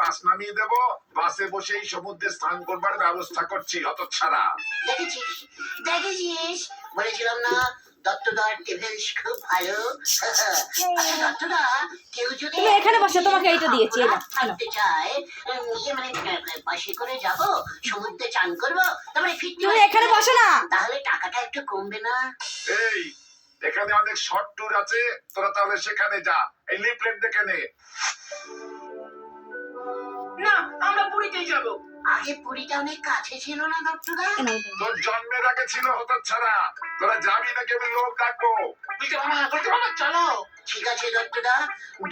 বাস নামিয়ে দেবো, বাসে বসেই সমুদ্রে স্নান করবার ব্যবস্থা করছি হতচ্ছাড়া। দেখেছিস দেখেছিস, বলেছিলাম না দত্তদার ট্রাভেলস খুব ভালো। আচ্ছা দত্তদা, কেউ যদি তুমি এখানে বসে, তোমাকে এইটা দিয়েছি, এই নাও, থাকতে চায়, মানে বাসে করে যাব, সমুদ্রে চান করবো, তারপরে ফিরতে তুমি এখানে বসো না। তাহলে টাকাটা একটু কমবে না? এই এখানে অনেক শর্ট ট্যুর আছে, তোরা তাহলে সেখানে যা, এই লিফলেট দেখে নে। না, আমরা পুরীতেই যাব। আগে পুরীটা অনেক কাছে ছিল না দত্তদা? তোর জন্মের আগে ছিল হতচ্ছাড়া, তোরা যাবি নাকি আমি লোক ডাকবো? বলতে মামা চলো। ঠিক আছে দত্তদা,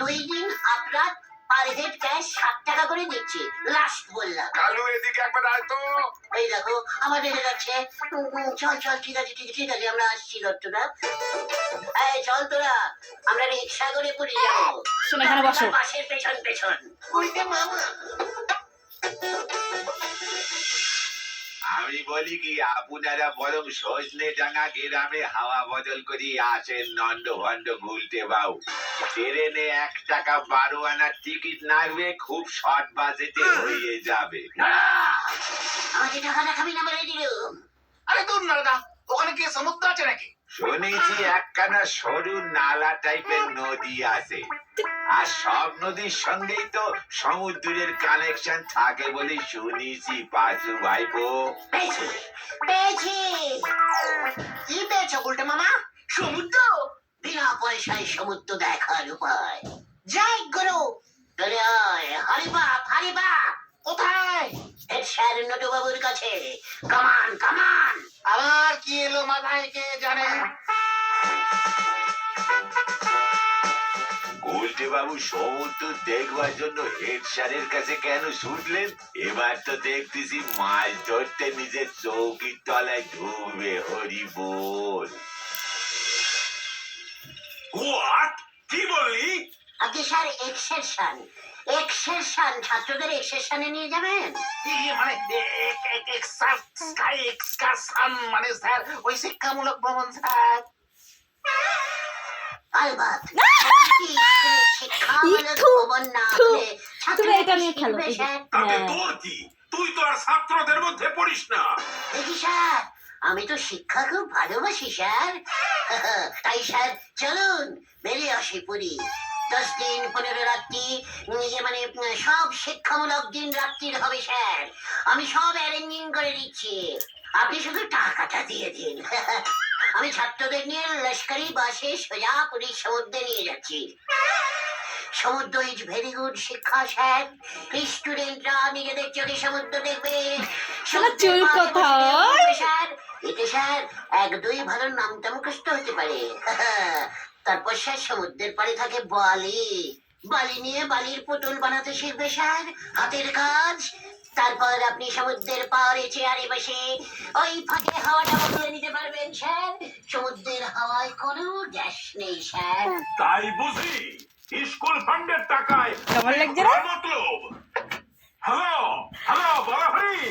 2 দিন হাফ রাত পার হেড ক্যাশ 60 টাকা করে দিচ্ছি, লাস্ট বললাম। কালু এদিকে একবার আয় তো। এই দেখো আমার রেগে যাচ্ছে। চল চল, ঠিক আছে ঠিক আছে, আমরা আসছি দত্তদা। এই চল তোরা, আমরা রিক্সা করে পুরী যাবো। শোনো, এখানে বসো। বাসের পেছন পেছন। বলতে মামা, আমি বলি কি, আপনারা বরং সজনে ডাঙ্গা গ্রামে হাওয়া বদল করি আসেন নন্দ ভন্ড ঘুরতে বাউ। ট্রেনে 1 টাকা 12 আনার টিকিট লাগবে, খুব শর্ট বাজেটে হয়ে যাবে। আমাকে টাকা দেখাবি না বলে দিল। আরে দূর না দাদা, ওখানে কি সমুদ্র আছে নাকি? শুনেছি একখানা সরু নালা টাইপের নদী আছে, আর সব নদীর সঙ্গেই তো সমুদ্রের কানেকশন থাকে বলে শুনেছি পাঁচু ভাইপো। পেয়েছি পেয়েছি। কি পেয়েছো বলতে মামা? সমুদ্র? বিনা পয়সায় সমুদ্র দেখার উপায়। যাই গুরু। চলে আয়, হারি বাপ। কোথায়? হেড স্যার নটু বাবুর কাছে। কামান কামান। আবার কি এলো মাথায় কে জানে? গুলটে বাবু সমুদ্র দেখবার জন্য হেড স্যারের কাছে কেন ছুটলেন? এবার তো দেখতেছি মাছ ধরতে নিজের চৌকির তলায় ঢুকবে। হরি বল। হোয়াট? কি বললি? আগে স্যার এক্সেরশন ছাত্রদের এক্সেরশনে নিয়ে যাবেন। মানে এক্সকারশন মানে স্যার ওই শিক্ষামূলক ভ্রমণ স্যার। আলবাত তুমি এটা নিয়ে খেলো। তাতে তোর কি? তুই তো আর ছাত্রদের মধ্যে পড়িস না। দেখি স্যার, আমি তো শিক্ষা খুব ভালোবাসি স্যার। তাই স্যার চলুন বেরিয়ে আসি পুরী। 10 দিন 15 রাত্রি, মানে সব শিক্ষামূলক দিন রাত্রির হবে স্যার। আমি সব অ্যারেঞ্জিং করে দিচ্ছি, আপনি শুধু টাকাটা দিয়ে দিন। আমি ছাত্রদের নিয়ে লস্করি বাসে সোজা পুরীর সমুদ্রে নিয়ে যাচ্ছি। সমুদ্র ইজ ভেরি গুড শিক্ষা স্যার। স্টুডেন্টরা নিজেদের চোখে সমুদ্র দেখবে। চুল কোথায়? স্যার এতে স্যার 1-2 ভালো নামটা মুখস্থ হতে পারে। তারপর স্যার সমুদ্রের পাড়ে থাকে বালি, বালি নিয়ে বালির পুতুল বানাতে শিখবে স্যার, হাতের কাজ। তারপর আপনি সমুদ্রের পাড়ে চেয়ারে বসে ওই ফাঁকে হাওয়াটা বদলে নিতে পারবেন স্যার। সমুদ্রের হাওয়ায় কোনো গ্যাস নেই স্যার। তাই বুঝি স্কুল ফান্ডের টাকায় কেমন লাগছে না? মতলব। হ্যালো হ্যালো, বলা হরি।